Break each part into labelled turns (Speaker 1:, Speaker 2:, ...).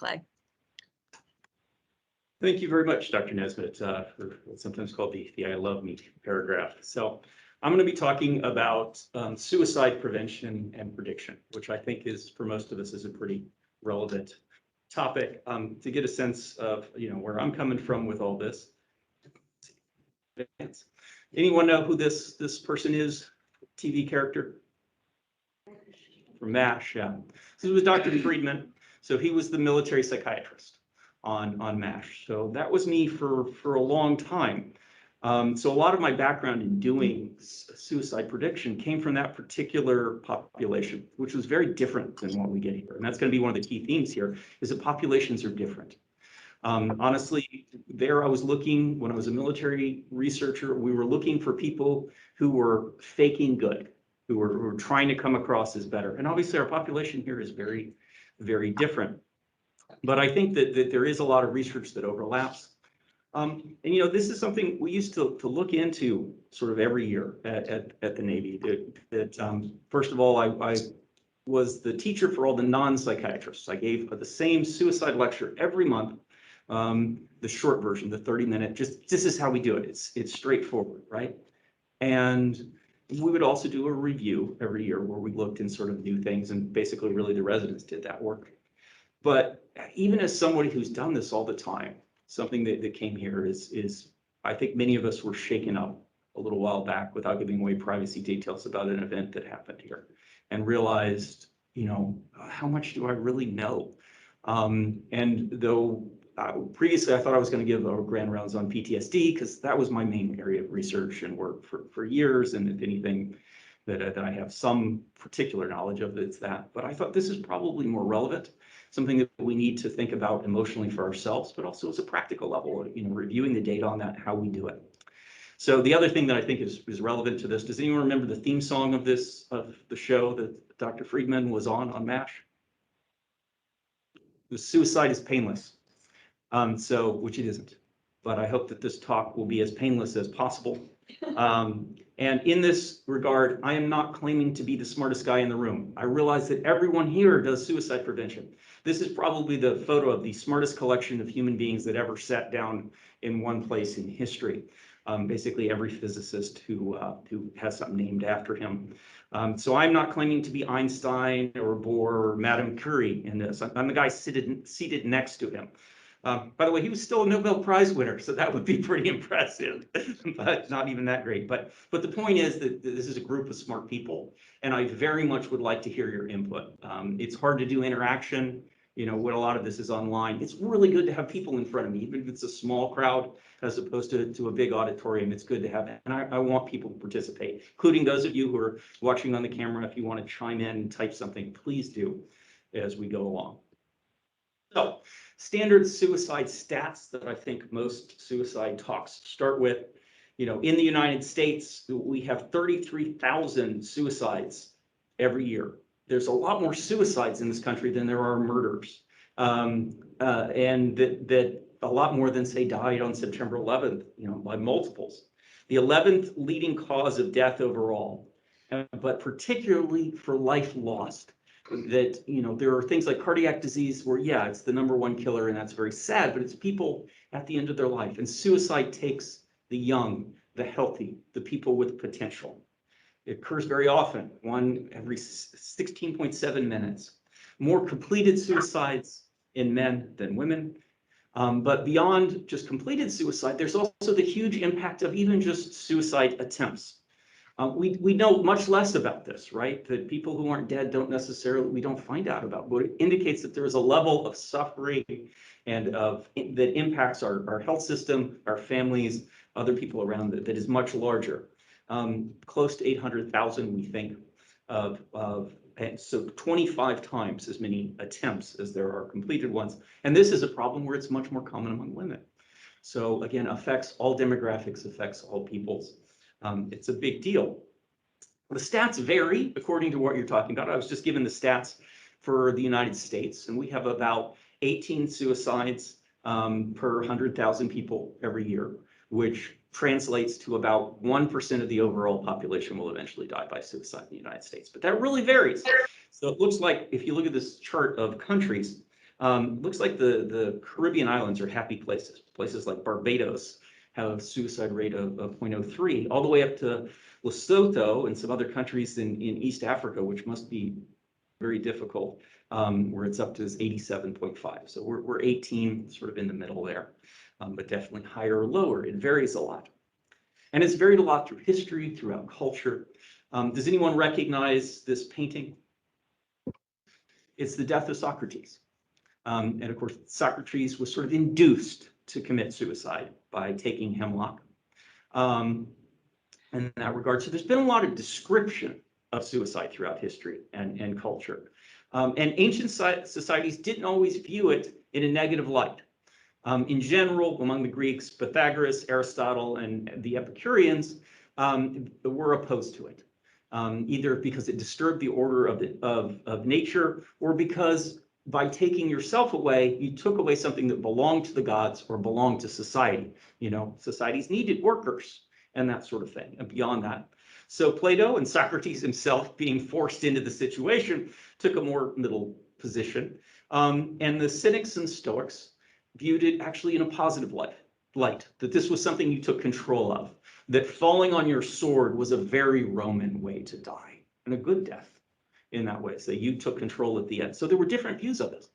Speaker 1: Clay.
Speaker 2: Thank you very much, Dr. Nesbitt, for what's sometimes called the I love me paragraph. So I'm going to be talking about suicide prevention and prediction, which I think is, for most of us, is a pretty relevant topic to get a sense of, where I'm coming from with all this. Anyone know who this person is? TV character? From MASH, yeah. This was Dr. Friedman. So he was the military psychiatrist on MASH. So that was me for a long time. So a lot of my background in doing suicide prediction came from that particular population, which was very different than what we get here. And that's going to be one of the key themes here, is that populations are different. Honestly, there I was looking, when I was a military researcher, we were looking for people who were faking good, who were trying to come across as better. And obviously our population here is very, very different. But I think that there is a lot of research that overlaps. And this is something we used to look into sort of every year at the Navy. First of all, I was the teacher for all the non-psychiatrists. I gave the same suicide lecture every month, the short version, the 30-minute, this is how we do it. It's straightforward, right? And we would also do a review every year where we looked in sort of new things, and basically really the residents did that work. But even as somebody who's done this all the time, something that came here is I think many of us were shaken up a little while back, without giving away privacy details, about an event that happened here, and realized, how much do I really know? And though previously I thought I was going to give a grand rounds on PTSD, because that was my main area of research and work for years, and if anything that I have some particular knowledge of, it's that. But I thought this is probably more relevant, something that we need to think about emotionally for ourselves, but also as a practical level, reviewing the data on that, how we do it. So the other thing that I think is relevant to this, does anyone remember the theme song of the show that Dr. Friedman was on MASH? The suicide is painless. Which it isn't, but I hope that this talk will be as painless as possible. And in this regard, I am not claiming to be the smartest guy in the room. I realize that everyone here does suicide prevention. This is probably the photo of the smartest collection of human beings that ever sat down in one place in history. Basically every physicist who has something named after him. So I'm not claiming to be Einstein or Bohr or Madame Curie in this. I'm the guy seated next to him. By the way, he was still a Nobel Prize winner, so that would be pretty impressive, but not even that great. But the point is that this is a group of smart people, and I very much would like to hear your input. It's hard to do interaction, when a lot of this is online. It's really good to have people in front of me, even if it's a small crowd as opposed to a big auditorium. It's good to have it, and I want people to participate, including those of you who are watching on the camera. If you want to chime in and type something, please do as we go along. So, standard suicide stats that I think most suicide talks start with, in the United States, we have 33,000 suicides every year. There's a lot more suicides in this country than there are murders. And that a lot more than, say, died on September 11th, by multiples. The 11th leading cause of death overall, but particularly for life lost. That, there are things like cardiac disease where, yeah, it's the #1 killer, and that's very sad, but it's people at the end of their life. And suicide takes the young, the healthy, the people with potential. It occurs very often, one every 16.7 minutes. More completed suicides in men than women. But beyond just completed suicide, there's also the huge impact of even just suicide attempts. We know much less about this, right? That people who aren't dead we don't find out about, but it indicates that there is a level of suffering and that impacts our health system, our families, other people around it, that is much larger. Close to 800,000, we think, so 25 times as many attempts as there are completed ones. And this is a problem where it's much more common among women. So again, affects all demographics, affects all peoples. It's a big deal. The stats vary according to what you're talking about. I was just given the stats for the United States, and we have about 18 suicides per 100,000 people every year, which translates to about 1% of the overall population will eventually die by suicide in the United States. But that really varies. So it looks like if you look at this chart of countries, Looks like the Caribbean islands are happy places. Places like Barbados have a suicide rate of 0.03, all the way up to Lesotho and some other countries in East Africa, which must be very difficult, where it's up to 87.5. So we're 18, sort of in the middle there, but definitely higher or lower. It varies a lot. And it's varied a lot through history, throughout culture. Does anyone recognize this painting? It's the death of Socrates. And of course, Socrates was sort of induced to commit suicide by taking hemlock. In that regard, so there's been a lot of description of suicide throughout history and culture. And ancient societies didn't always view it in a negative light. In general, among the Greeks, Pythagoras, Aristotle, and the Epicureans were opposed to it, either because it disturbed the order of nature, or because by taking yourself away, you took away something that belonged to the gods or belonged to society. You know, societies needed workers and that sort of thing, and beyond that. So Plato and Socrates himself, being forced into the situation, took a more middle position. And the Cynics and Stoics viewed it actually in a positive light, that this was something you took control of, that falling on your sword was a very Roman way to die, and a good death in that way. So you took control at the end. So there were different views of this.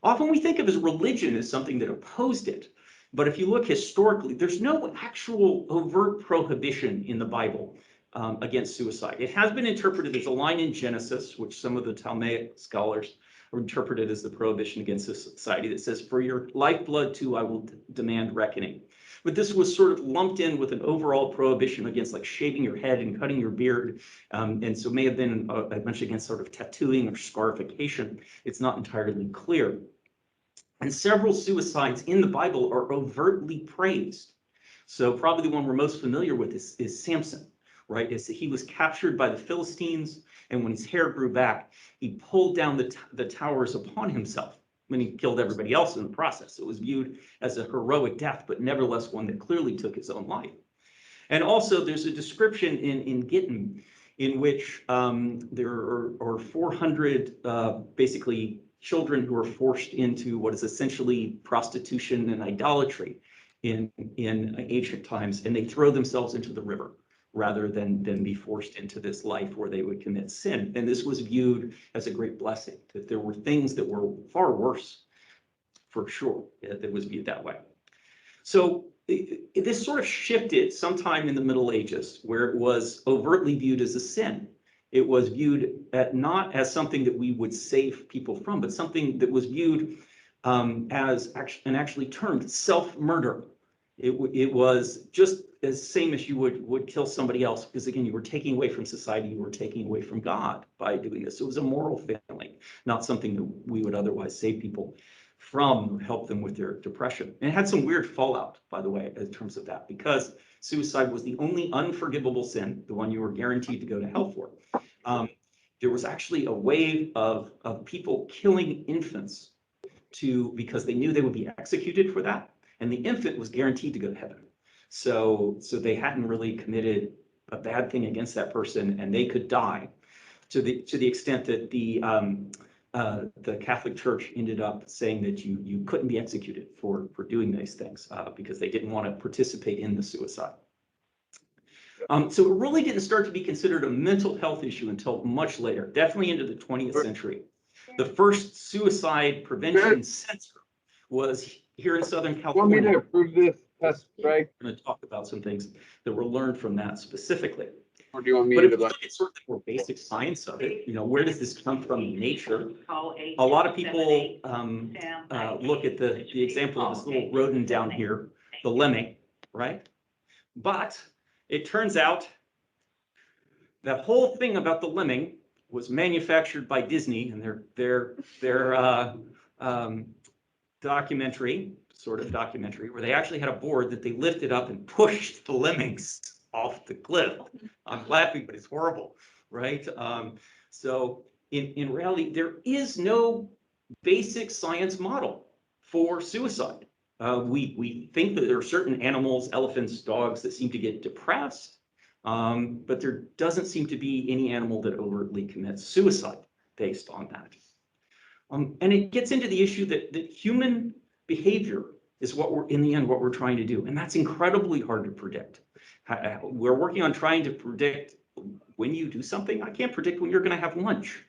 Speaker 2: Often we think of as religion as something that opposed it. But if you look historically, there's no actual overt prohibition in the Bible against suicide. It has been interpreted as a line in Genesis, which some of the Talmudic scholars interpreted as the prohibition against society that says, "For your lifeblood too, I will demand reckoning." But this was sort of lumped in with an overall prohibition against like shaving your head and cutting your beard. And so may have been a bunch against sort of tattooing or scarification. It's not entirely clear. And several suicides in the Bible are overtly praised. So probably the one we're most familiar with is Samson, right? He was captured by the Philistines, and when his hair grew back, he pulled down the towers upon himself when he killed everybody else in the process. So it was viewed as a heroic death, but nevertheless one that clearly took his own life. And also there's a description in Gittin in which there are 400 basically children who are forced into what is essentially prostitution and idolatry in ancient times, and they throw themselves into the river rather than be forced into this life where they would commit sin. And this was viewed as a great blessing, that there were things that were far worse, for sure, that was viewed that way. So this sort of shifted sometime in the Middle Ages, where it was overtly viewed as a sin. It was viewed not as something that we would save people from, but something that was viewed as actually termed self-murder. It was just as same as you would kill somebody else, because again, you were taking away from society, you were taking away from God by doing this. It was a moral failing, not something that we would otherwise save people from, help them with their depression. And it had some weird fallout, by the way, in terms of that, because suicide was the only unforgivable sin, the one you were guaranteed to go to hell for. There was actually a wave of people killing infants because they knew they would be executed for that, and the infant was guaranteed to go to heaven. So they hadn't really committed a bad thing against that person, and they could die, to the extent that the Catholic Church ended up saying that you couldn't be executed for doing these things because they didn't want to participate in the suicide. So it really didn't start to be considered a mental health issue until much later, definitely into the 20th century. The first suicide prevention center was here in Southern California.
Speaker 1: Want me to approve this test, right?
Speaker 2: I'm going to talk about some things that were learned from that specifically.
Speaker 1: Or do you want me
Speaker 2: But
Speaker 1: to
Speaker 2: if you look at sort of the more basic science of it, you know, where does this come from in nature? A lot of people look at the example of this little rodent down here, the lemming, right? But it turns out that whole thing about the lemming was manufactured by Disney and their documentary, sort of documentary, where they actually had a board that they lifted up and pushed the lemmings off the cliff. I'm laughing, but it's horrible, right? So in reality, there is no basic science model for suicide. We think that there are certain animals, elephants, dogs, that seem to get depressed, but there doesn't seem to be any animal that overtly commits suicide based on that. And it gets into the issue that human behavior is what we're, in the end, what we're trying to do. And that's incredibly hard to predict. We're working on trying to predict when you do something. I can't predict when you're going to have lunch,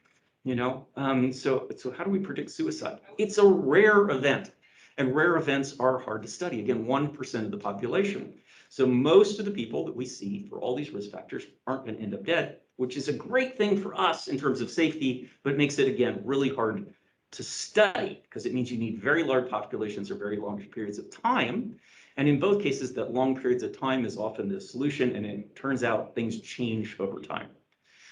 Speaker 2: you know? So how do we predict suicide? It's a rare event, and rare events are hard to study. Again, 1% of the population. So most of the people that we see for all these risk factors aren't going to end up dead, which is a great thing for us in terms of safety, but makes it, again, really hard to study because it means you need very large populations or very long periods of time. And in both cases, that long periods of time is often the solution, and it turns out things change over time.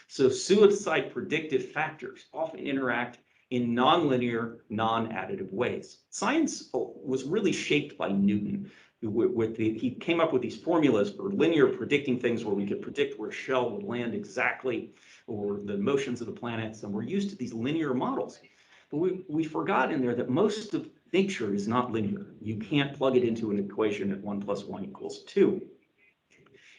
Speaker 2: So suicide predictive factors often interact in nonlinear, non-additive ways. Science was really shaped by Newton. He came up with these formulas for linear predicting things where we could predict where a shell would land exactly, or the motions of the planets, and we're used to these linear models. But we forgot in there that most of nature is not linear. You can't plug it into an equation at 1 + 1 = 2.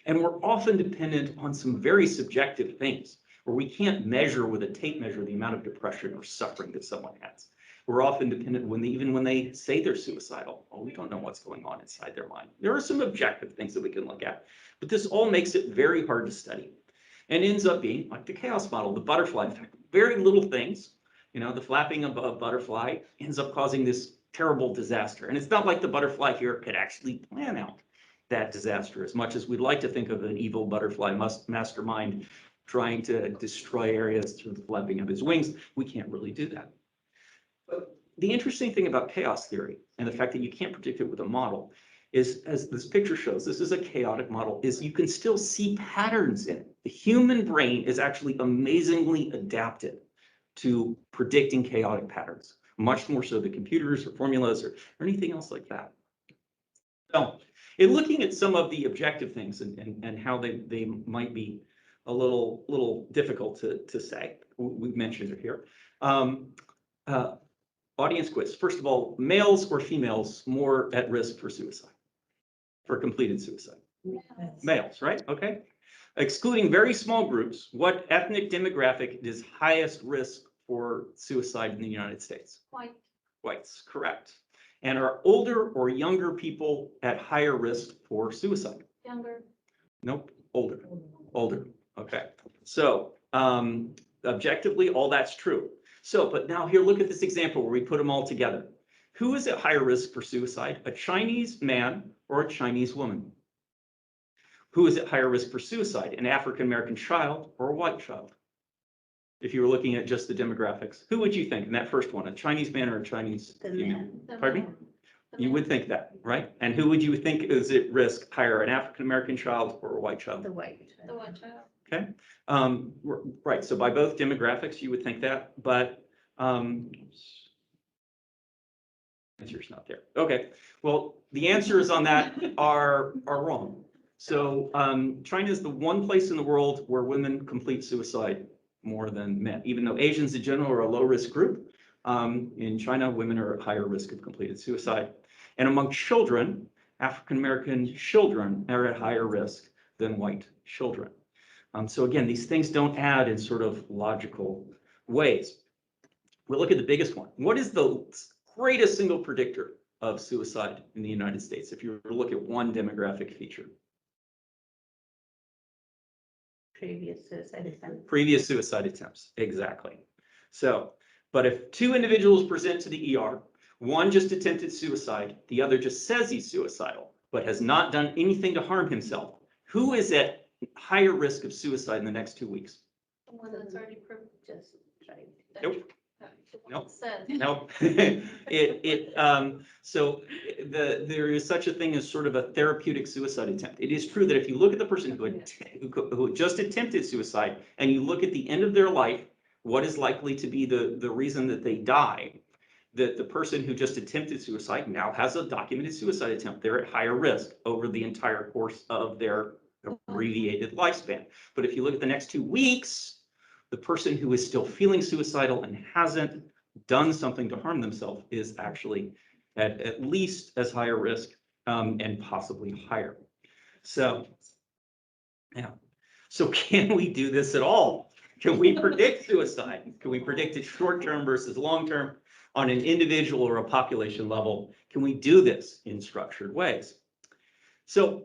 Speaker 2: And we're often dependent on some very subjective things where we can't measure with a tape measure the amount of depression or suffering that someone has. We're often dependent even when they say they're suicidal. Well, we don't know what's going on inside their mind. There are some objective things that we can look at, but this all makes it very hard to study and ends up being like the chaos model, the butterfly effect. Very little things, you know, the flapping of a butterfly ends up causing this terrible disaster. And it's not like the butterfly here could actually plan out that disaster as much as we'd like to think of an evil butterfly mastermind trying to destroy areas through the flapping of his wings. We can't really do that. But the interesting thing about chaos theory and the fact that you can't predict it with a model is, as this picture shows, this is a chaotic model, is you can still see patterns in it. The human brain is actually amazingly adapted to predicting chaotic patterns, much more so than computers or formulas or anything else like that. So in looking at some of the objective things and how they might be a little difficult to say, we've mentioned it here. Audience quiz. First of all, males or females more at risk for suicide, for completed suicide? Males, right? Okay. Excluding very small groups, what ethnic demographic is highest risk for suicide in the United States?
Speaker 3: White.
Speaker 2: Whites, correct. And are older or younger people at higher risk for suicide?
Speaker 3: Younger.
Speaker 2: Nope, older. Older. Okay. So objectively, all that's true. So, but now here, look at this example where we put them all together. Who is at higher risk for suicide? A Chinese man or a Chinese woman? Who is at higher risk for suicide? An African-American child or a white child? If you were looking at just the demographics, who would you think in that first one, a Chinese man or a Chinese female? Pardon me? You would think that, right? And who would you think is at risk higher, an African-American child or a white child?
Speaker 3: The white child. The white child.
Speaker 2: Okay, right. So by both demographics, you would think that, but answer's not there. Okay, well, the answers on that are wrong. So China is the one place in the world where women complete suicide more than men, even though Asians in general are a low risk group. In China, women are at higher risk of completed suicide. And among children, African-American children are at higher risk than white children. So again, these things don't add in sort of logical ways. We'll look at the biggest one. What is the greatest single predictor of suicide in the United States, if you were to look at one demographic feature?
Speaker 3: Previous suicide attempts.
Speaker 2: Previous suicide attempts, exactly. So, but if two individuals present to the ER, one just attempted suicide, the other just says he's suicidal, but has not done anything to harm himself, who is at higher risk of suicide in the next 2 weeks?
Speaker 3: The one that's already just tried.
Speaker 2: Nope. Nope.
Speaker 3: Said.
Speaker 2: Nope. So there is such a thing as sort of a therapeutic suicide attempt. It is true that if you look at the person who just attempted suicide and you look at the end of their life, what is likely to be the reason that they die, that the person who just attempted suicide now has a documented suicide attempt. They're at higher risk over the entire course of their abbreviated lifespan. But if you look at the next 2 weeks, the person who is still feeling suicidal and hasn't done something to harm themselves is actually at least as higher risk and possibly higher. So, yeah. So can we do this at all? Can we predict suicide? Can we predict it short-term versus long-term on an individual or a population level? Can we do this in structured ways? So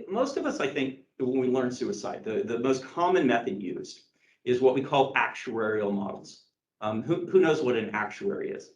Speaker 2: most of us, I think, when we learn suicide, the most common method used is what we call actuarial models. Who knows what an actuary is?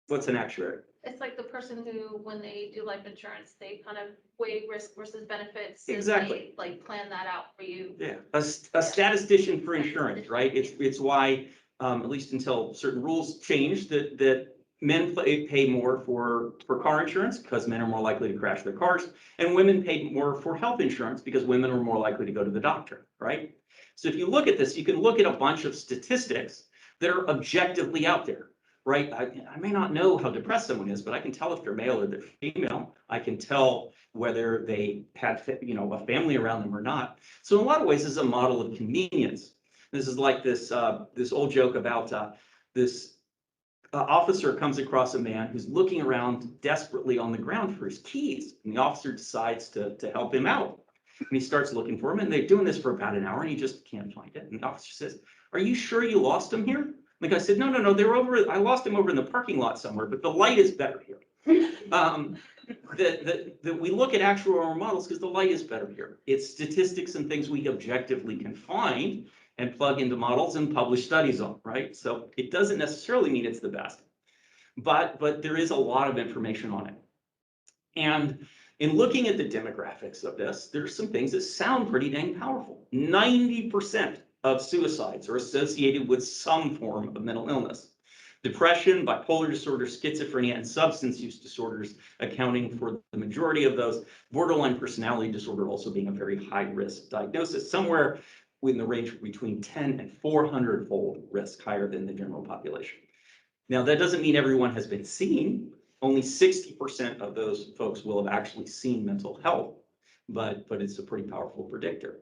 Speaker 2: What's an actuary?
Speaker 3: It's like the person who, when they do life insurance, they kind of weigh risk versus benefits. and
Speaker 2: Exactly.
Speaker 3: they, like plan that out for you.
Speaker 2: Yeah, a statistician for insurance, right? It's why, at least until certain rules changed, that men pay more for car insurance because men are more likely to crash their cars, and women pay more for health insurance because women are more likely to go to the doctor, right? So if you look at this, you can look at a bunch of statistics that are objectively out there, right? I may not know how depressed someone is, but I can tell if they're male or they're female. I can tell whether they had, a family around them or not. So in a lot of ways, this is a model of convenience. This is like this old joke about this officer comes across a man who's looking around desperately on the ground for his keys, and the officer decides to help him out. And he starts looking for him, and they're doing this for about an hour, and he just can't find it. And the officer says, "Are you sure you lost him here?" The guy said, no, they were over, I lost him over in the parking lot somewhere, but the light is better here. That we look at actuarial models because the light is better here. It's statistics and things we objectively can find and plug into models and publish studies on, right? So it doesn't necessarily mean it's the best, but there is a lot of information on it. And in looking at the demographics of this, there's some things that sound pretty dang powerful. 90% of suicides are associated with some form of mental illness. Depression, bipolar disorder, schizophrenia, and substance use disorders accounting for the majority of those. Borderline personality disorder also being a very high-risk diagnosis, somewhere within the range between 10 and 400-fold risk higher than the general population. Now, that doesn't mean everyone has been seen. Only 60% of those folks will have actually seen mental health, but it's a pretty powerful predictor.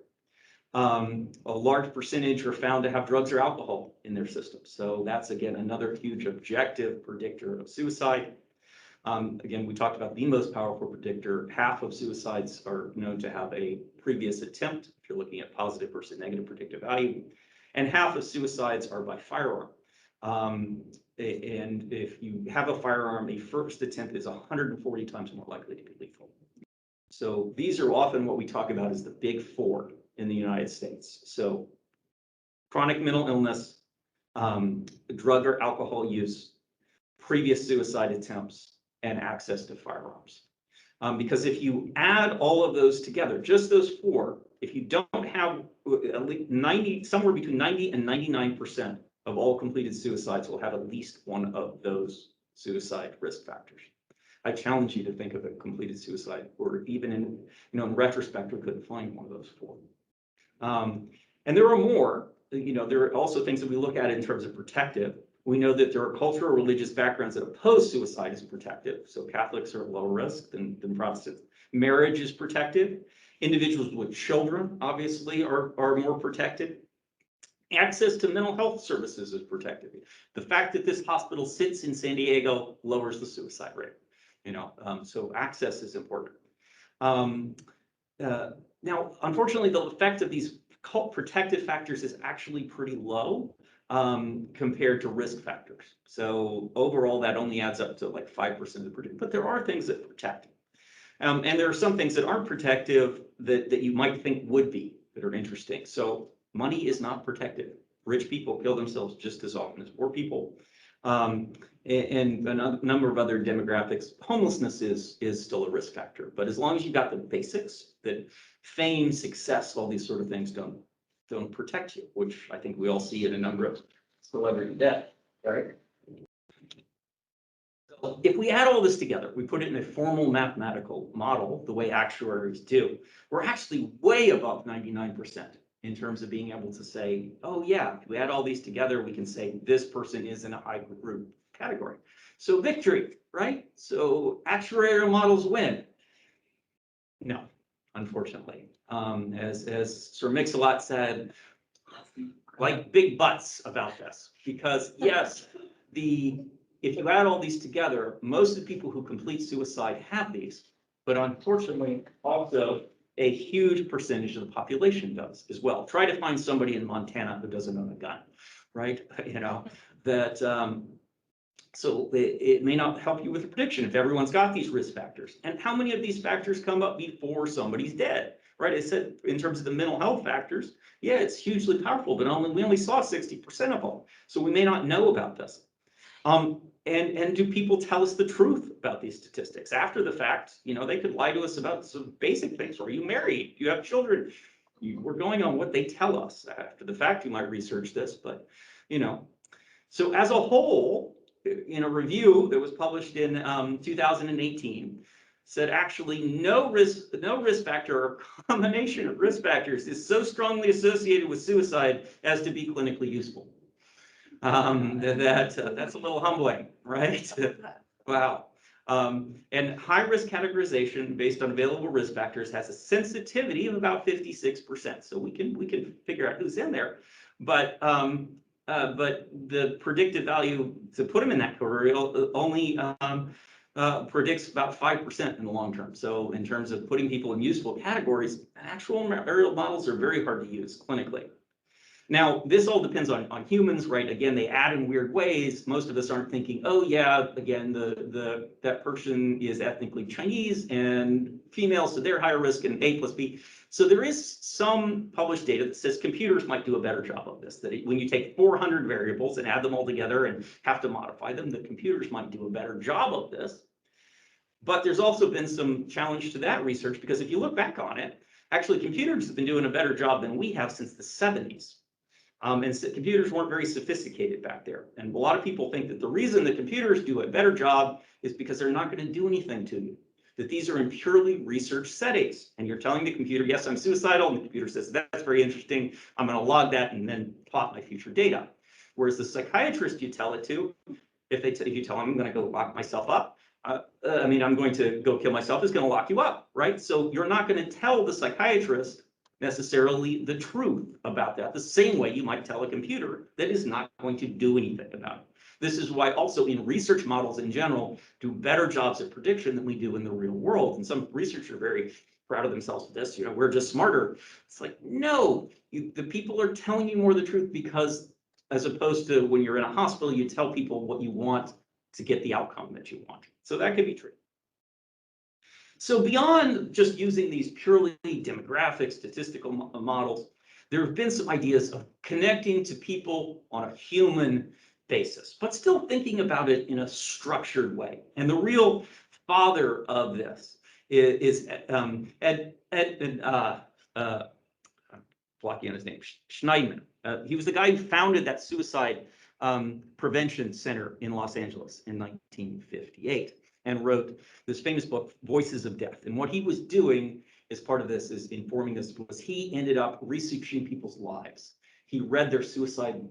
Speaker 2: A large percentage are found to have drugs or alcohol in their system. So that's, again, another huge objective predictor of suicide. Again, we talked about the most powerful predictor. Half of suicides are known to have a previous attempt, if you're looking at positive versus negative predictive value. And half of suicides are by firearm. And if you have a firearm, a first attempt is 140 times more likely to be lethal. So these are often what we talk about as the big four in the United States. So chronic mental illness, drug or alcohol use, previous suicide attempts, and access to firearms. Because if you add all of those together, just those four, if you don't have at least somewhere between 90 and 99% of all completed suicides will have at least one of those suicide risk factors. I challenge you to think of a completed suicide, or even in retrospect, we couldn't find one of those four. And there are more. There are also things that we look at in terms of protective. We know that there are cultural or religious backgrounds that oppose suicide as protective. So Catholics are at lower risk than Protestants. Marriage is protective. Individuals with children, obviously, are more protected. Access to mental health services is protected. The fact that this hospital sits in San Diego lowers the suicide rate. So access is important. Now, unfortunately, the effect of these protective factors is actually pretty low compared to risk factors. So overall, that only adds up to like 5% of the prediction. But there are things that protect. And there are some things that aren't protective that you might think would be, that are interesting. So money is not protective. Rich people kill themselves just as often as poor people. And a number of other demographics. Homelessness is still a risk factor, but as long as you got the basics, that fame, success, all these sort of things don't protect you, which I think we all see in a number of celebrity death, right? So if we add all this together, we put it in a formal mathematical model, the way actuaries do, we're actually way above 99% in terms of being able to say, oh yeah, if we add all these together, we can say this person is in a high group category. So victory, right? So actuarial models win. No, unfortunately. As Sir Mix-a-Lot said, like big butts about this, because yes, if you add all these together, most of the people who complete suicide have these, but unfortunately, also a huge percentage of the population does as well. Try to find somebody in Montana who doesn't own a gun, right? You know, that, so it may not help you with the prediction if everyone's got these risk factors. And how many of these factors come up before somebody's dead, right? I said in terms of the mental health factors, yeah, it's hugely powerful, but we only saw 60% of them. So we may not know about this. And do people tell us the truth about these statistics after the fact? You know, they could lie to us about some basic things. Are you married? Do you have children? We're going on what they tell us after the fact. You might research this, but you know. So as a whole, in a review that was published in 2018, said actually no risk factor or combination of risk factors is so strongly associated with suicide as to be clinically useful. That's a little humbling, right? Wow. And high risk categorization based on available risk factors has a sensitivity of about 56%. So we can figure out who's in there, but the predicted value to put them in that category only predicts about 5% in the long term. So in terms of putting people in useful categories, actuarial models are very hard to use clinically. Now, this all depends on humans, right? Again, they add in weird ways. Most of us aren't thinking, oh yeah, again, that person is ethnically Chinese and female, so they're higher risk and A plus B. So there is some published data that says computers might do a better job of this, that when you take 400 variables and add them all together and have to modify them, the computers might do a better job of this. But there's also been some challenge to that research, because if you look back on it, actually computers have been doing a better job than we have since the 70s. And so computers weren't very sophisticated back there. And a lot of people think that the reason the computers do a better job is because they're not going to do anything to you. That these are in purely research settings. And you're telling the computer, yes, I'm suicidal. And the computer says, that's very interesting. I'm going to log that and then plot my future data. Whereas the psychiatrist you tell it to, if you tell them I'm going to go lock myself up, I'm going to go kill myself, is going to lock you up, right? So you're not going to tell the psychiatrist necessarily the truth about that, the same way you might tell a computer that is not going to do anything about it. This is why also in research models in general do better jobs at prediction than we do in the real world. And some researchers are very proud of themselves with this, you know, we're just smarter. It's like, no, the people are telling you more of the truth, because as opposed to when you're in a hospital, you tell people what you want to get the outcome that you want. So that could be true. So beyond just using these purely demographic statistical models, there have been some ideas of connecting to people on a human basis, but still thinking about it in a structured way. And the real father of this is blocking on his name, Schneidman. He was the guy who founded that suicide prevention center in Los Angeles in 1958. And wrote this famous book, Voices of Death. And what he was doing as part of this is informing this, was he ended up researching people's lives. He read their suicide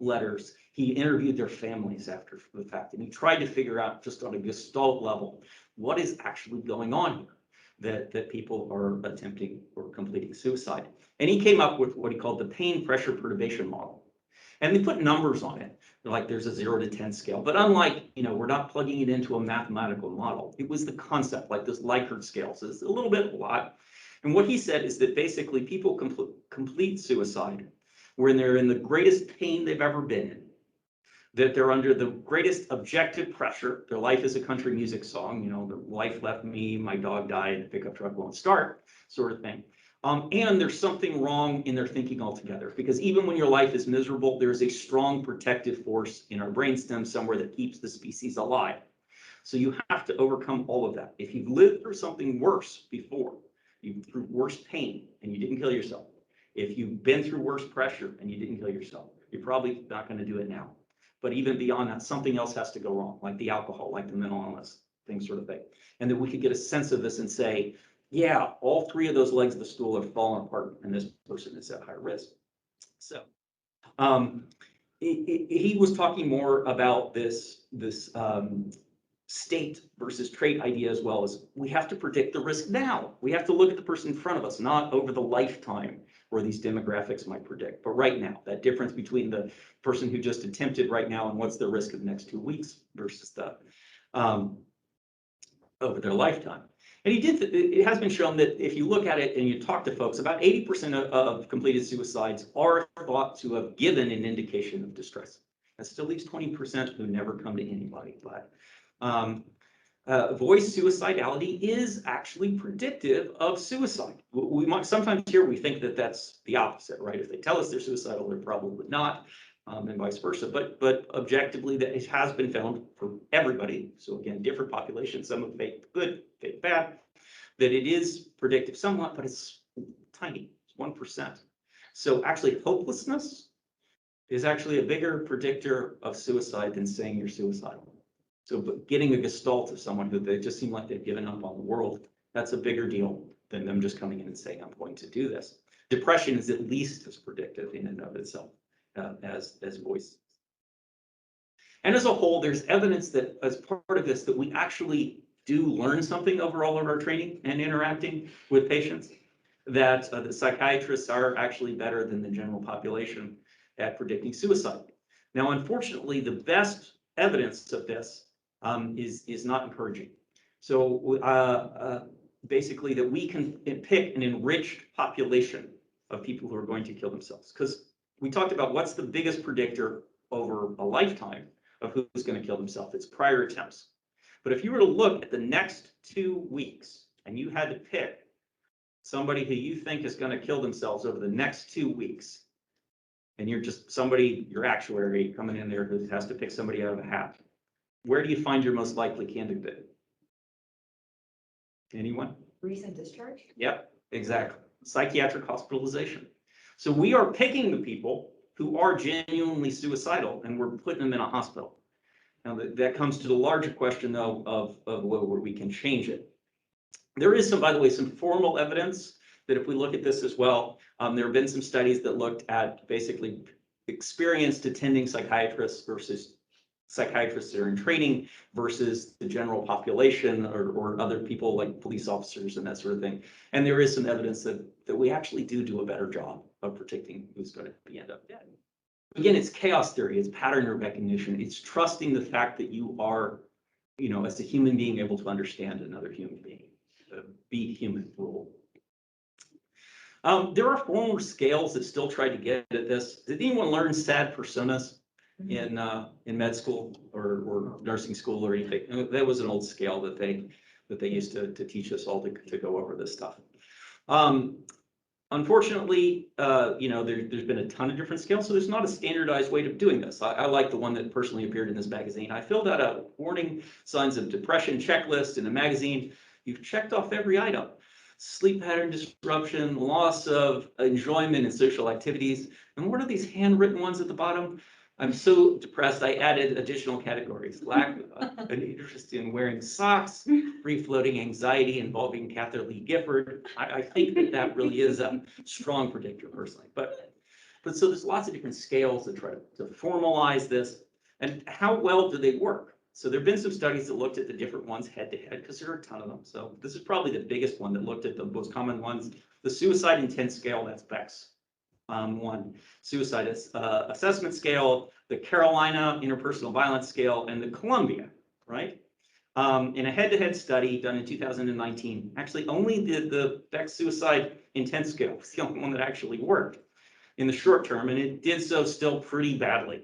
Speaker 2: letters. He interviewed their families after the fact. And he tried to figure out, just on a Gestalt level, what is actually going on here that people are attempting or completing suicide. And he came up with what he called the pain pressure perturbation model. And they put numbers on it, like there's a 0 to 10 scale. But unlike, you know, we're not plugging it into a mathematical model. It was the concept, like this Likert scale. So it's a little bit a lot. And what he said is that basically people complete suicide when they're in the greatest pain they've ever been in, that they're under the greatest objective pressure. Their life is a country music song, you know, the wife left me, my dog died, the pickup truck won't start, sort of thing. And there's something wrong in their thinking altogether, because even when your life is miserable, there's a strong protective force in our brainstem somewhere that keeps the species alive. So you have to overcome all of that. If you've lived through something worse before, you've through worse pain and you didn't kill yourself, if you've been through worse pressure and you didn't kill yourself, you're probably not going to do it now. But even beyond that, something else has to go wrong, like the alcohol, like the mental illness, things sort of thing. And then we could get a sense of this and say, yeah, all three of those legs of the stool are falling apart, and this person is at high risk. So he was talking more about this state versus trait idea, as well as we have to predict the risk now. We have to look at the person in front of us, not over the lifetime where these demographics might predict, but right now, that difference between the person who just attempted right now and what's the risk of the next 2 weeks versus the over their lifetime. And it has been shown that if you look at it and you talk to folks, about 80% of completed suicides are thought to have given an indication of distress. That still leaves 20% who never come to anybody. But voice suicidality is actually predictive of suicide. We might sometimes we think that that's the opposite, right? If they tell us they're suicidal, they're probably not, and vice versa. But objectively, that it has been found for everybody. So again, different populations, some of fake good, fake bad, that it is predictive somewhat, but it's tiny, it's 1%. So actually, hopelessness is actually a bigger predictor of suicide than saying you're suicidal. So but getting a gestalt of someone who they just seem like they've given up on the world, that's a bigger deal than them just coming in and saying, I'm going to do this. Depression is at least as predictive in and of itself as voice. And as a whole, there's evidence that as part of this, that we actually do learn something over all of our training and interacting with patients, that the psychiatrists are actually better than the general population at predicting suicide. Now, unfortunately, the best evidence of this is not encouraging. So basically that we can pick an enriched population of people who are going to kill themselves. Because we talked about what's the biggest predictor over a lifetime of who's going to kill themselves. It's prior attempts. But if you were to look at the next 2 weeks and you had to pick somebody who you think is going to kill themselves over the next 2 weeks, and you're just somebody, your actuary coming in there who has to pick somebody out of a hat, where do you find your most likely candidate? Anyone?
Speaker 4: Recent discharge?
Speaker 2: Yep, exactly. Psychiatric hospitalization. So we are picking the people who are genuinely suicidal and we're putting them in a hospital. Now that comes to the larger question though of whether we can change it. There is some, by the way, some formal evidence that if we look at this as well, there have been some studies that looked at basically experienced attending psychiatrists versus psychiatrists that are in training versus the general population or other people like police officers and that sort of thing. And there is some evidence that we actually do a better job of predicting who's going to end up dead. Again, it's chaos theory, it's pattern recognition, it's trusting the fact that you are, as a human being able to understand another human being, be human rule. There are former scales that still try to get at this. Did anyone learn SAD personas in med school or nursing school or anything? That was an old scale that they used to teach us all to go over this stuff. Unfortunately, there's been a ton of different scales, so there's not a standardized way of doing this. I like the one that personally appeared in this magazine. I filled out a warning signs of depression checklist in a magazine. You've checked off every item. Sleep pattern disruption, loss of enjoyment in social activities. And what are these handwritten ones at the bottom? I'm so depressed, I added additional categories. Lack of an interest in wearing socks, free-floating anxiety involving Cather Lee Gifford. I think that really is a strong predictor personally. But so there's lots of different scales that try to formalize this. And how well do they work? So there have been some studies that looked at the different ones head to head, because there are a ton of them. So this is probably the biggest one that looked at the most common ones. The suicide intent scale, that's Beck's one. Suicide assessment scale, the Carolina interpersonal violence scale, and the Columbia, right? In a head-to-head study done in 2019, actually only the Beck's suicide intent scale was the only one that actually worked in the short term, and it did so still pretty badly.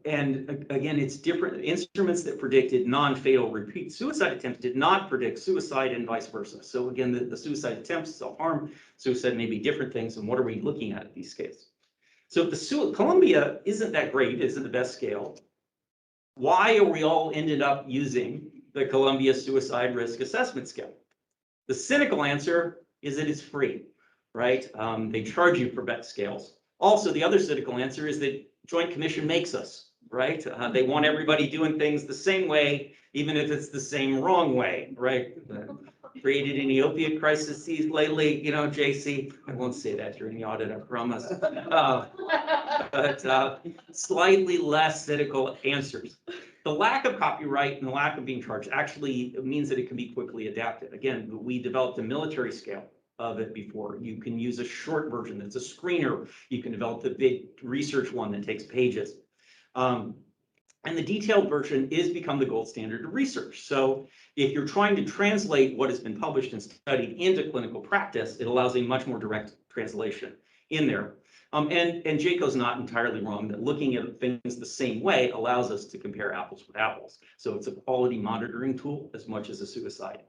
Speaker 2: And again, it's different. Instruments that predicted non-fatal repeat suicide attempts did not predict suicide and vice versa. So again, the suicide attempts, self-harm, suicide may be different things. And what are we looking at these scales? So if the Columbia isn't that great, isn't the best scale, why are we all ended up using the Columbia Suicide Risk Assessment Scale? The cynical answer is that it's free, right? They charge you for bet scales. Also, the other cynical answer is that Joint Commission makes us, right? They want everybody doing things the same way, even if it's the same wrong way, right? Created any opiate crises lately, JC? I won't say that during the audit, I promise. But slightly less cynical answers. The lack of copyright and the lack of being charged actually means that it can be quickly adapted. Again, we developed a military scale of it before. You can use a short version that's a screener. You can develop the big research one that takes pages. And And the detailed version is become the gold standard of research. So if you're trying to translate what has been published and studied into clinical practice, it allows a much more direct translation in there. And Jaco's not entirely wrong that looking at things the same way allows us to compare apples with apples. So it's a quality monitoring tool as much as a suicide.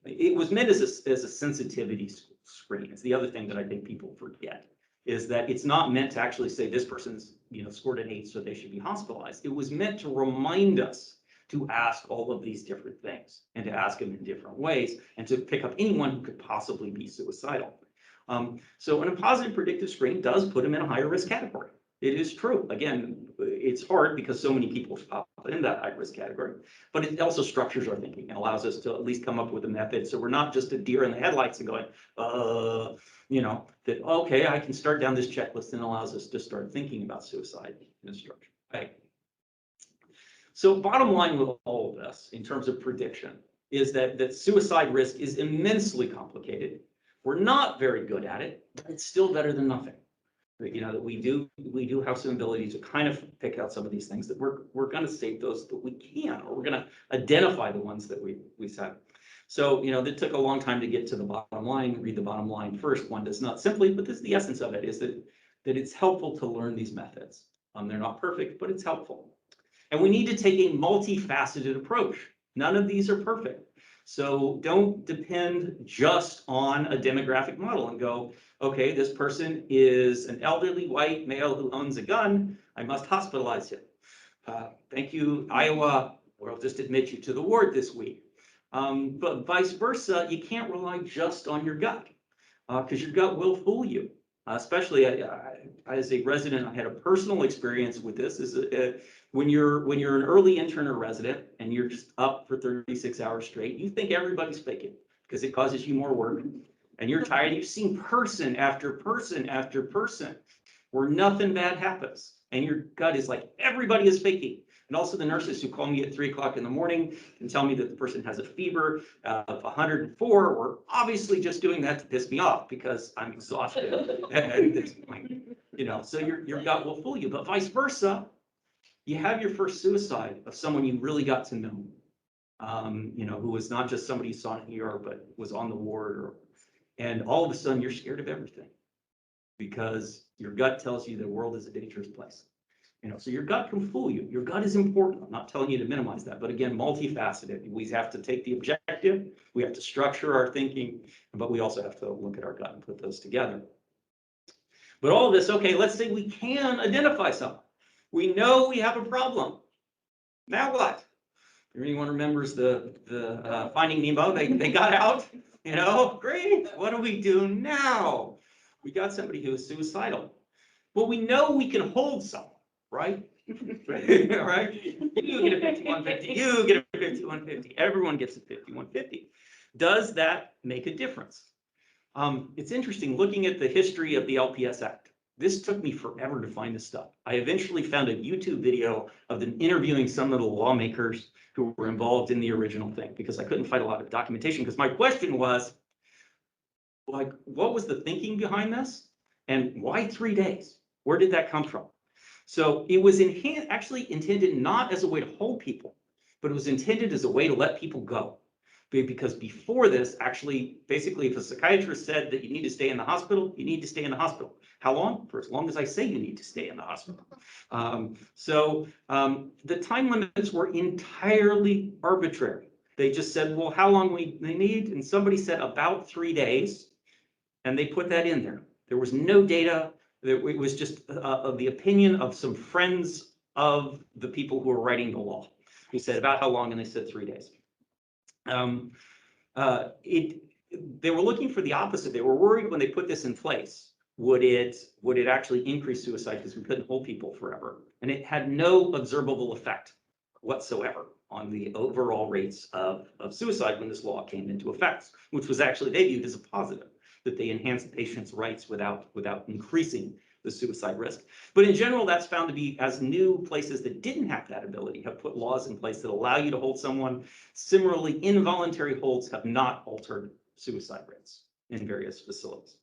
Speaker 2: It was meant as a sensitivity screen. It's the other thing that I think people forget, is that it's not meant to actually say this person's scored an 8, so they should be hospitalized. It was meant to remind us to ask all of these different things and to ask them in different ways and to pick up anyone who could possibly be suicidal. So a positive predictive screen does put them in a higher risk category. It is true. Again, it's hard because so many people pop in that high risk category, but it also structures our thinking and allows us to at least come up with a method. So we're not just a deer in the headlights and going, that, okay, I can start down this checklist, and allows us to start thinking about suicide in a structure. Right. So bottom line with all of this in terms of prediction is that suicide risk is immensely complicated. We're not very good at it, but it's still better than nothing. That we do have some ability to kind of pick out some of these things, that we're going to save those that we can, or we're going to identify the ones that we said. So, that took a long time to get to the bottom line. Read the bottom line first. One does not simply, but this is the essence of it, is that it's helpful to learn these methods. They're not perfect, but it's helpful. And we need to take a multifaceted approach. None of these are perfect. So don't depend just on a demographic model and go, okay, this person is an elderly white male who owns a gun. I must hospitalize him. Thank you, Iowa. We'll just admit you to the ward this week. But vice versa, you can't rely just on your gut, because your gut will fool you. Especially as a resident, I had a personal experience with this. When you're an early intern or resident and you're just up for 36 hours straight, you think everybody's faking because it causes you more work, and you're tired. You've seen person after person after person where nothing bad happens, and your gut is like, everybody is faking. And also the nurses who call me at 3 o'clock in the morning and tell me that the person has a fever of 104 were obviously just doing that to piss me off because I'm exhausted at this point. So your gut will fool you, but vice versa. You have your first suicide of someone you really got to know, who was not just somebody you saw in ER, but was on the ward, and all of a sudden you're scared of everything because your gut tells you the world is a dangerous place. So your gut can fool you. Your gut is important. I'm not telling you to minimize that, but again, multifaceted. We have to take the objective, we have to structure our thinking, but we also have to look at our gut and put those together. But all of this, okay, let's say we can identify something. We know we have a problem. Now what? If anyone remembers the Finding Nemo, they got out, great. What do we do now? We got somebody who is suicidal. Well, we know we can hold someone, right? Right? You get a 5150, you get a 5150, everyone gets a 5150. Does that make a difference? It's interesting looking at the history of the LPS Act. This took me forever to find this stuff. I eventually found a YouTube video of them interviewing some of the lawmakers who were involved in the original thing, because I couldn't find a lot of documentation, because my question was, like, what was the thinking behind this? And why 3 days? Where did that come from? So it was actually intended not as a way to hold people, but it was intended as a way to let people go. Because before this, actually, basically, if a psychiatrist said that you need to stay in the hospital, you need to stay in the hospital. How long? For as long as I say you need to stay in the hospital. The time limits were entirely arbitrary. They just said, well, how long they need? And somebody said about 3 days, and they put that in there. There was no data. It was just of the opinion of some friends of the people who were writing the law, who said about how long, and they said 3 days. They were looking for the opposite. They were worried when they put this in place, would it actually increase suicide because we couldn't hold people forever? And it had no observable effect whatsoever on the overall rates of suicide when this law came into effect, which was actually they viewed as a positive, that they enhanced patients' rights without increasing the suicide risk. But in general, that's found to be, as new places that didn't have that ability have put laws in place that allow you to hold someone. Similarly, involuntary holds have not altered suicide rates in various facilities.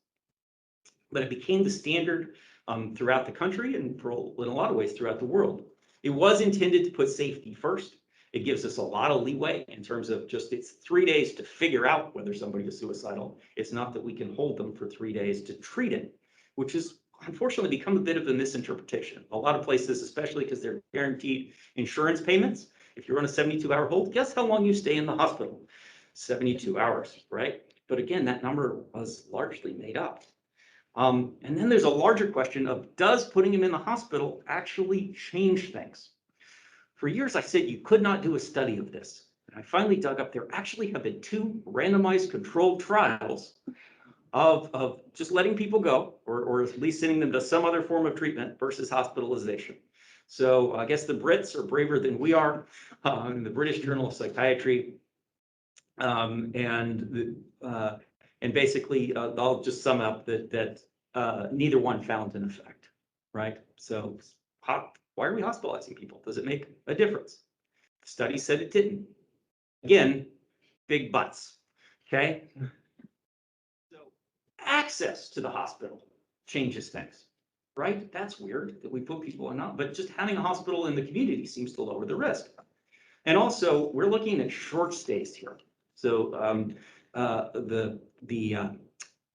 Speaker 2: But it became the standard throughout the country and in a lot of ways throughout the world. It was intended to put safety first. It gives us a lot of leeway in terms of just it's 3 days to figure out whether somebody is suicidal. It's not that we can hold them for 3 days to treat it, which is unfortunately become a bit of a misinterpretation. A lot of places, especially because they're guaranteed insurance payments, if you're on a 72-hour hold, guess how long you stay in the hospital? 72 hours, right? But again, that number was largely made up. And then there's a larger question of, does putting him in the hospital actually change things? For years, I said you could not do a study of this. And I finally dug up, there actually have been 2 randomized controlled trials of just letting people go, or at least sending them to some other form of treatment versus hospitalization. So I guess the Brits are braver than we are in the British Journal of Psychiatry. And basically, I'll just sum up that neither one found an effect, right? So why are we hospitalizing people? Does it make a difference? The study said it didn't. Again, big buts, okay? So access to the hospital changes things, right? That's weird that we put people in, but just having a hospital in the community seems to lower the risk. And also, we're looking at short stays here. So the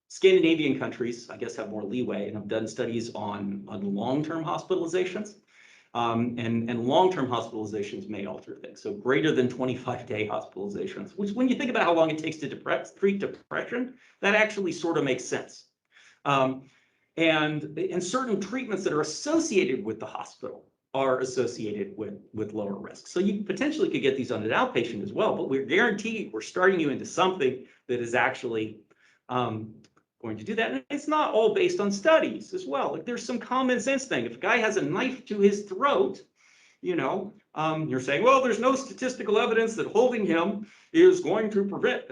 Speaker 2: Scandinavian countries, I guess, have more leeway and have done studies on long-term hospitalizations. And long-term hospitalizations may alter things. So greater than 25-day hospitalizations, which when you think about how long it takes to treat depression, that actually sort of makes sense. And certain treatments that are associated with the hospital are associated with lower risk. So you potentially could get these on an outpatient as well, but we're guaranteed we're starting you into something that is actually going to do that. And it's not all based on studies as well. Like there's some common sense thing. If a guy has a knife to his throat, you know, you're saying, well, there's no statistical evidence that holding him is going to prevent.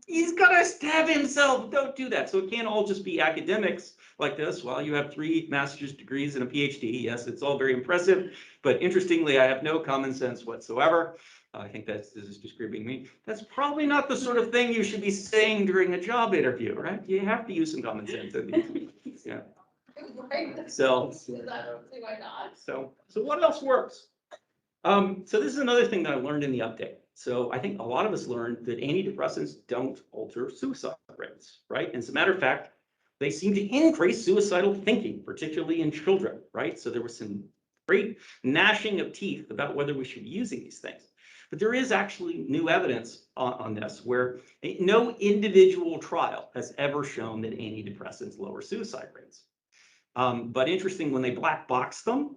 Speaker 2: He's gonna stab himself. Don't do that. So it can't all just be academics like this. Well, you have 3 master's degrees and a PhD. Yes, it's all very impressive. But interestingly, I have no common sense whatsoever. I think this is describing me. That's probably not the sort of thing you should be saying during a job interview, right? You have to use some common sense in these. Yeah. So what else works? So this is another thing that I learned in the update. So I think a lot of us learned that antidepressants don't alter suicide rates, right? And as a matter of fact, they seem to increase suicidal thinking, particularly in children, right? So there was some great gnashing of teeth about whether we should be using these things. But there is actually new evidence on this where no individual trial has ever shown that antidepressants lower suicide rates. But interesting, when they black box them,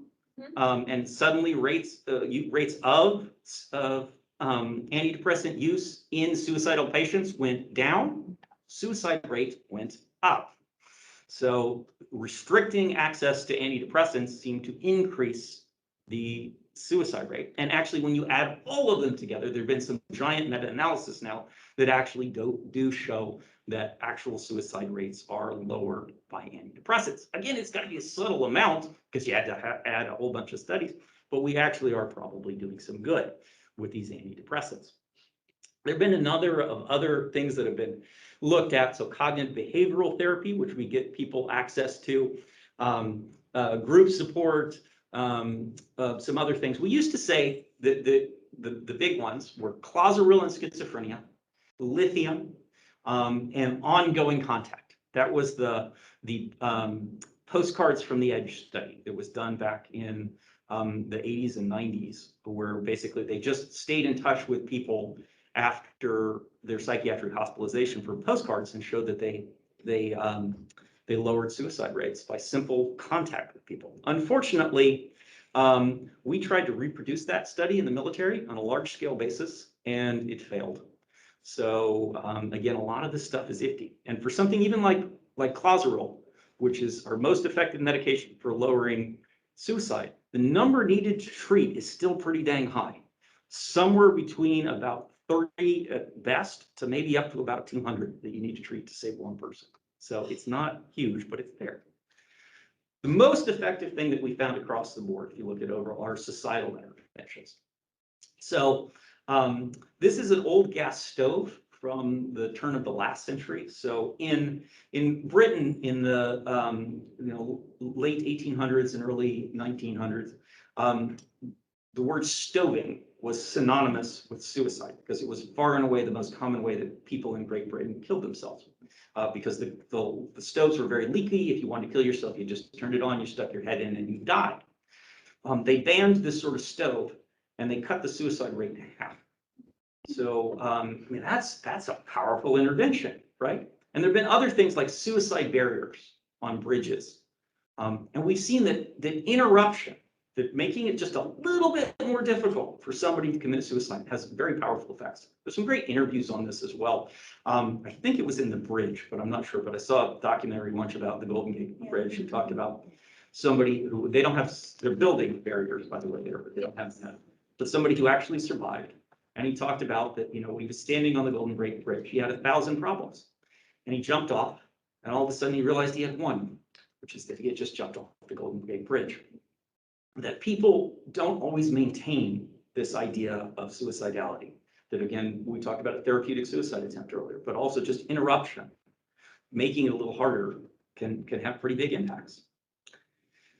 Speaker 2: and suddenly rates of antidepressant use in suicidal patients went down, suicide rate went up. So restricting access to antidepressants seemed to increase the suicide rate. And actually, when you add all of them together, there have been some giant meta-analysis now that actually do show that actual suicide rates are lower by antidepressants. Again, it's got to be a subtle amount because you had to add a whole bunch of studies, but we actually are probably doing some good with these antidepressants. There have been a number of other things that have been looked at. So cognitive behavioral therapy, which we get people access to, group support, some other things. We used to say that the big ones were clozaril and schizophrenia, lithium, and ongoing contact. That was the postcards from the Edge study that was done back in the 80s and 90s, where basically they just stayed in touch with people after their psychiatric hospitalization for postcards and showed that they lowered suicide rates by simple contact with people. Unfortunately, we tried to reproduce that study in the military on a large scale basis, and it failed. So again, a lot of this stuff is iffy. And for something even like clozaril, which is our most effective medication for lowering suicide, the number needed to treat is still pretty dang high. Somewhere between about 30 at best to maybe up to about 200 that you need to treat to save one person. So it's not huge, but it's there. The most effective thing that we found across the board, if you look at overall, are societal interventions. So this is an old gas stove from the turn of the last century. So in Britain in the late 1800s and early 1900s, the word stoving was synonymous with suicide because it was far and away the most common way that people in Great Britain killed themselves. Because the stoves were very leaky. If you wanted to kill yourself, you just turned it on, you stuck your head in, and you died. They banned this sort of stove, and they cut the suicide rate in half. So, I mean, that's a powerful intervention, right? And there have been other things like suicide barriers on bridges. And we've seen that interruption, that making it just a little bit more difficult for somebody to commit suicide has very powerful effects. There's some great interviews on this as well. I think it was in The Bridge, but I'm not sure. But I saw a documentary once about the Golden Gate Bridge who talked about somebody who, they don't have, they're building barriers, by the way, there, but they don't have that. But somebody who actually survived. And he talked about that, you know, when he was standing on the Golden Gate Bridge, he had 1,000 problems. And he jumped off, and all of a sudden he realized he had one, which is that he had just jumped off the Golden Gate Bridge. That people don't always maintain this idea of suicidality. That again, we talked about a therapeutic suicide attempt earlier, but also just interruption, making it a little harder can have pretty big impacts.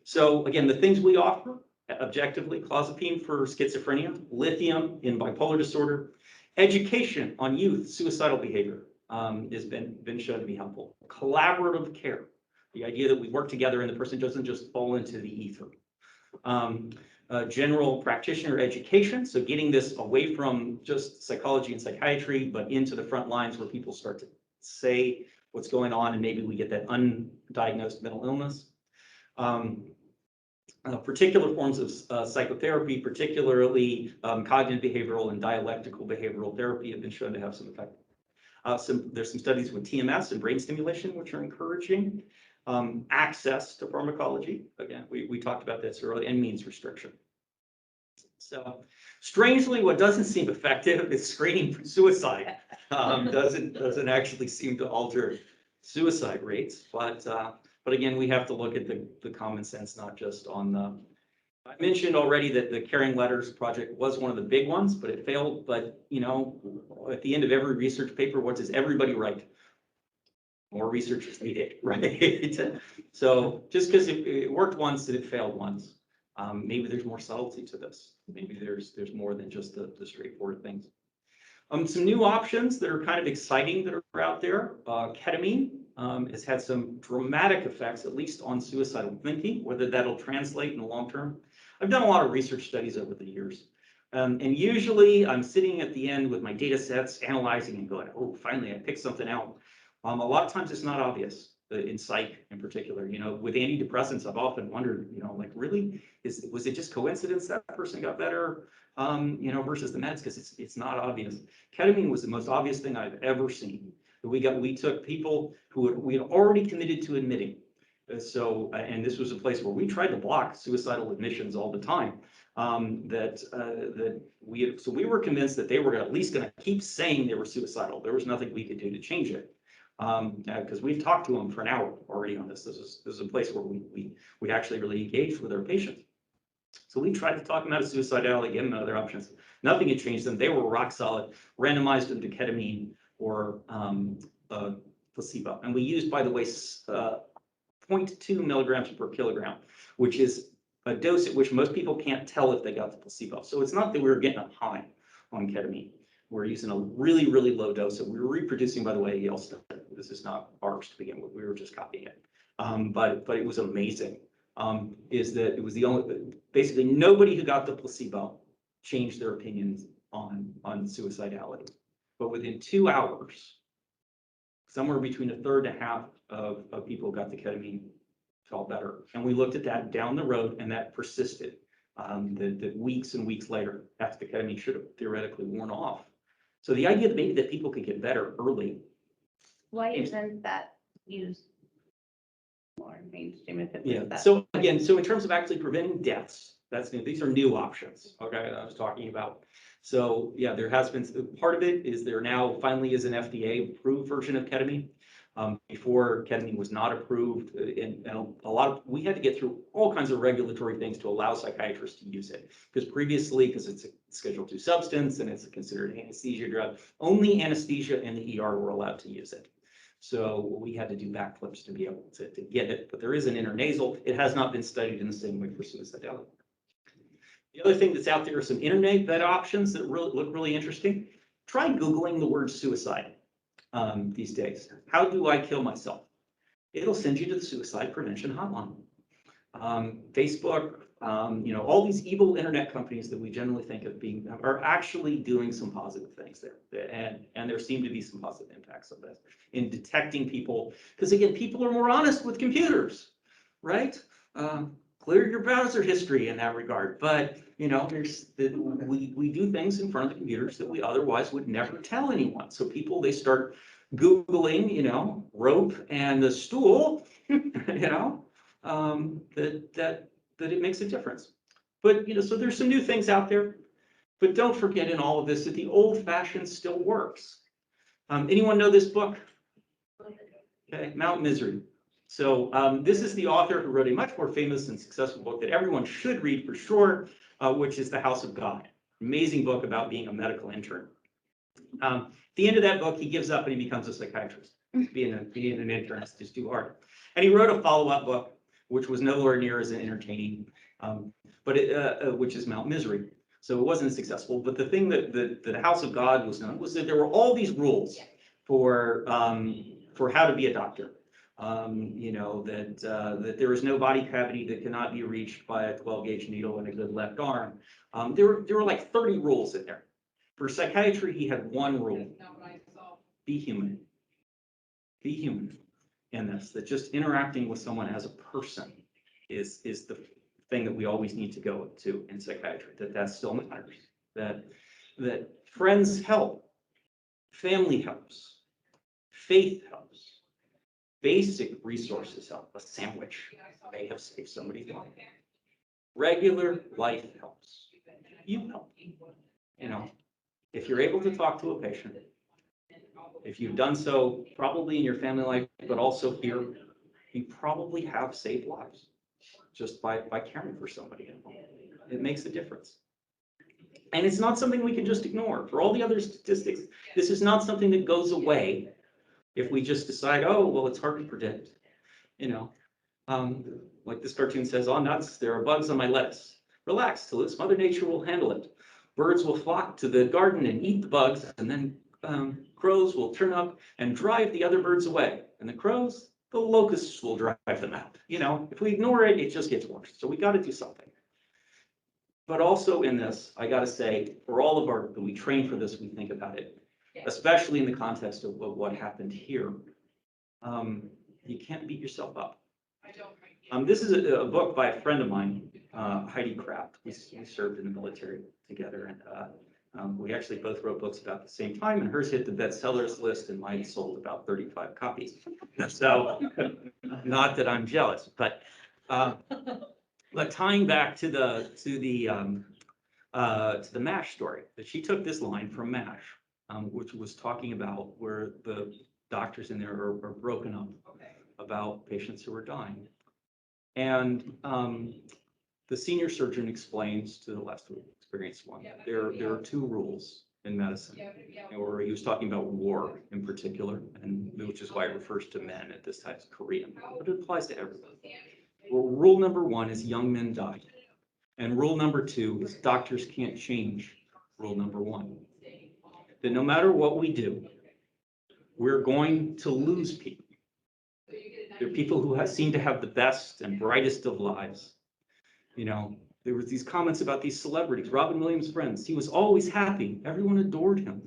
Speaker 2: So again, the things we offer objectively, clozapine for schizophrenia, lithium in bipolar disorder, education on youth suicidal behavior has been shown to be helpful. Collaborative care, the idea that we work together and the person doesn't just fall into the ether. General practitioner education, so getting this away from just psychology and psychiatry, but into the front lines where people start to say what's going on and maybe we get that undiagnosed mental illness. Particular forms of psychotherapy, particularly cognitive behavioral and dialectical behavioral therapy have been shown to have some effect. There's some studies with TMS and brain stimulation, which are encouraging. Access to pharmacology, again, we talked about this earlier, and means restriction. So strangely, what doesn't seem effective is screening for suicide. Doesn't actually seem to alter suicide rates, but again, we have to look at the common sense, not just on the. I mentioned already that the Caring Letters project was one of the big ones, but it failed. But you know, at the end of every research paper, what does everybody write? More research is needed, right? So just because it worked once and it failed once, maybe there's more subtlety to this. Maybe there's more than just the straightforward things. Some new options that are kind of exciting that are out there. Ketamine has had some dramatic effects, at least on suicidal thinking, whether that'll translate in the long term. I've done a lot of research studies over the years. And usually I'm sitting at the end with my data sets, analyzing and going, oh, finally I picked something out. A lot of times it's not obvious in psych in particular. You know, with antidepressants, I've often wondered, you know, like really, was it just coincidence that person got better, you know, versus the meds? Because it's not obvious. Ketamine was the most obvious thing I've ever seen. We took people who we had already committed to admitting. And this was a place where we tried to block suicidal admissions all the time. So we were convinced that they were at least going to keep saying they were suicidal. There was nothing we could do to change it. Because we've talked to them for an hour already on this. This is a place where we actually really engaged with our patients. So we tried to talk them out of suicidality, give them other options. Nothing had changed them. They were rock solid, randomized them to ketamine or placebo. And we used, by the way, 0.2 milligrams per kilogram, which is a dose at which most people can't tell if they got the placebo. So it's not that we were getting a high on ketamine. We're using a really, really low dose that we were reproducing, by the way, Yale study. This is not ours to begin with. We were just copying it. But it was amazing. Is that it was the only, basically nobody who got the placebo changed their opinions on suicidality. But within 2 hours, somewhere between a third to half of people who got the ketamine felt better. And we looked at that down the road, and that persisted. That weeks and weeks later, after the ketamine should have theoretically worn off. So the idea that maybe that people could get better early.
Speaker 4: Why isn't that used more mainstream if it was that?
Speaker 2: So again, so in terms of actually preventing deaths, that's new. These are new options. Okay, I was talking about. So yeah, there has been part of it is there now finally is an FDA approved version of ketamine. Before ketamine was not approved, and a lot of we had to get through all kinds of regulatory things to allow psychiatrists to use it. Because previously, because it's a Schedule II substance and it's considered an anesthesia drug, only anesthesia and the ER were allowed to use it. So we had to do backflips to be able to get it. But there is an intranasal. It has not been studied in the same way for suicidality. The other thing that's out there are some internet vet options that really look really interesting. Try Googling the word suicide these days. How do I kill myself? It'll send you to the suicide prevention hotline. Facebook, all these evil internet companies that we generally think of being are actually doing some positive things there. And there seem to be some positive impacts of this in detecting people. Because again, people are more honest with computers, right? Clear your browser history in that regard. But, we do things in front of the computers that we otherwise would never tell anyone. So people, they start Googling, rope and the stool, that it makes a difference. But, so there's some new things out there, but don't forget in all of this that the old fashioned still works. Anyone know this book? Okay, Mount Misery. So this is the author who wrote a much more famous and successful book that everyone should read for sure, which is The House of God. Amazing book about being a medical intern. At the end of that book, he gives up and he becomes a psychiatrist. Being an intern is just too hard. And he wrote a follow-up book, which was nowhere near as entertaining, which is Mount Misery. So it wasn't as successful. But the thing that the House of God was known was that there were all these rules for how to be a doctor. That there is no body cavity that cannot be reached by a 12-gauge needle and a good left arm. There were like 30 rules in there. For psychiatry, he had one rule: be human. Be human. In this, that just interacting with someone as a person is the thing that we always need to go to in psychiatry. That still matters. That friends help, family helps, faith helps, basic resources help. A sandwich may have saved somebody's life. Regular life helps. You help. If you're able to talk to a patient, if you've done so probably in your family life, but also here, you probably have saved lives just by caring for somebody. It makes a difference. And it's not something we can just ignore. For all the other statistics, this is not something that goes away if we just decide, oh, well, it's hard to predict. Like this cartoon says, oh, nuts, there are bugs on my lettuce. Relax, till it's Mother Nature will handle it. Birds will flock to the garden and eat the bugs, and then crows will turn up and drive the other birds away. And the locusts will drive them out. If we ignore it, it just gets worse. So we got to do something. But also in this, I got to say, for all of we train for this, we think about it, especially in the context of what happened here. You can't beat yourself up. This is a book by a friend of mine, Heidi Kraft. We served in the military together, and we actually both wrote books about the same time, and hers hit the bestsellers list and mine sold about 35 copies. So not that I'm jealous, but tying back to the MASH story, that she took this line from MASH, which was talking about where the doctors in there are broken up about patients who are dying. And the senior surgeon explains to the less experienced one, there are two rules in medicine, or he was talking about war in particular, and which is why it refers to men at this time as Korean, but it applies to everyone. Well, rule number one is young men die, and rule number two is doctors can't change rule number one. That no matter what we do, we're going to lose people. There are people who seem to have the best and brightest of lives. There was these comments about these celebrities. Robin Williams' friends. He was always happy. Everyone adored him.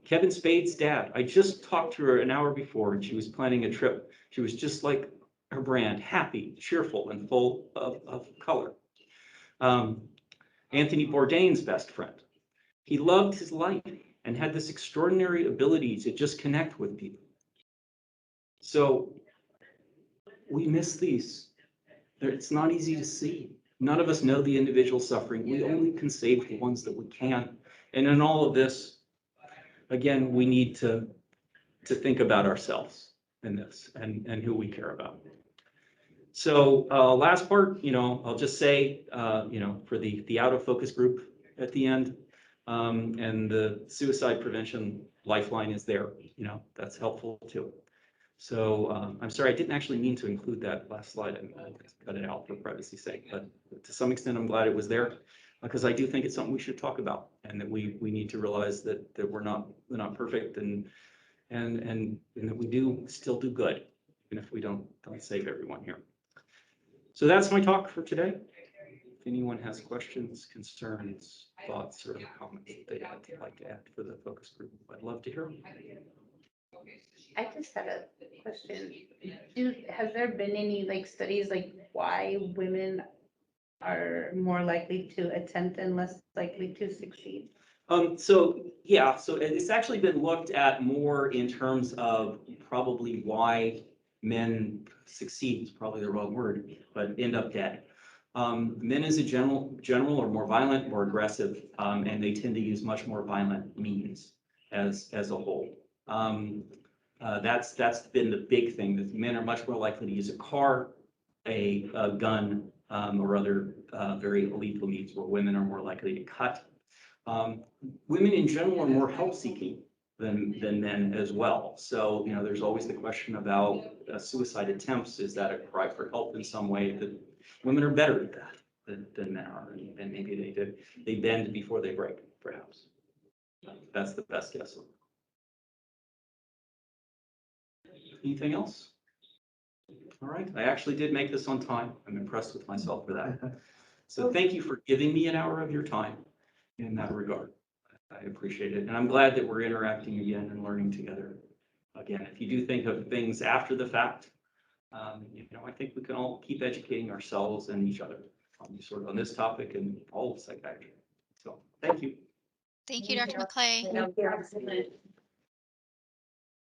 Speaker 2: Kevin Spade's dad. I just talked to her an hour before, and she was planning a trip. She was just like her brand, happy, cheerful, and full of color. Anthony Bourdain's best friend. He loved his life and had this extraordinary ability to just connect with people. So we miss these. It's not easy to see. None of us know the individual suffering. We only can save the ones that we can. And in all of this, again, we need to think about ourselves in this and who we care about. So last part, I'll just say, for the out of focus group at the end, and the suicide prevention lifeline is there, that's helpful too. So I'm sorry, I didn't actually mean to include that last slide. I cut it out for privacy's sake, but to some extent, I'm glad it was there. because I do think it's something we should talk about, and that we need to realize that we're not perfect, and that we do still do good, even if we don't save everyone here. So that's my talk for today. If anyone has questions, concerns, thoughts, or comments that they'd like to add for the focus group, I'd love to hear them.
Speaker 4: I just had a question. Has there been any like studies like why women are more likely to attempt and less likely to succeed?
Speaker 2: So yeah, so it's actually been looked at more in terms of probably why men succeed, is probably the wrong word, but end up dead. Men as a general are more violent, more aggressive, and they tend to use much more violent means as a whole. That's been the big thing, that men are much more likely to use a car, a gun, or other very lethal means, where women are more likely to cut. Women in general are more help-seeking than men as well. So, you know, there's always the question about suicide attempts. Is that a cry for help in some way? That women are better at that than men are, and maybe they bend before they break, perhaps. That's the best guess. Anything else? All right, I actually did make this on time. I'm impressed with myself for that. So thank you for giving me an hour of your time in that regard. I appreciate it. And I'm glad that we're interacting again and learning together. Again, if you do think of things after the fact, you know, I think we can all keep educating ourselves and each other on this topic and all of psychiatry. So thank you.
Speaker 5: Thank you, Dr. McClay.
Speaker 4: Thank you.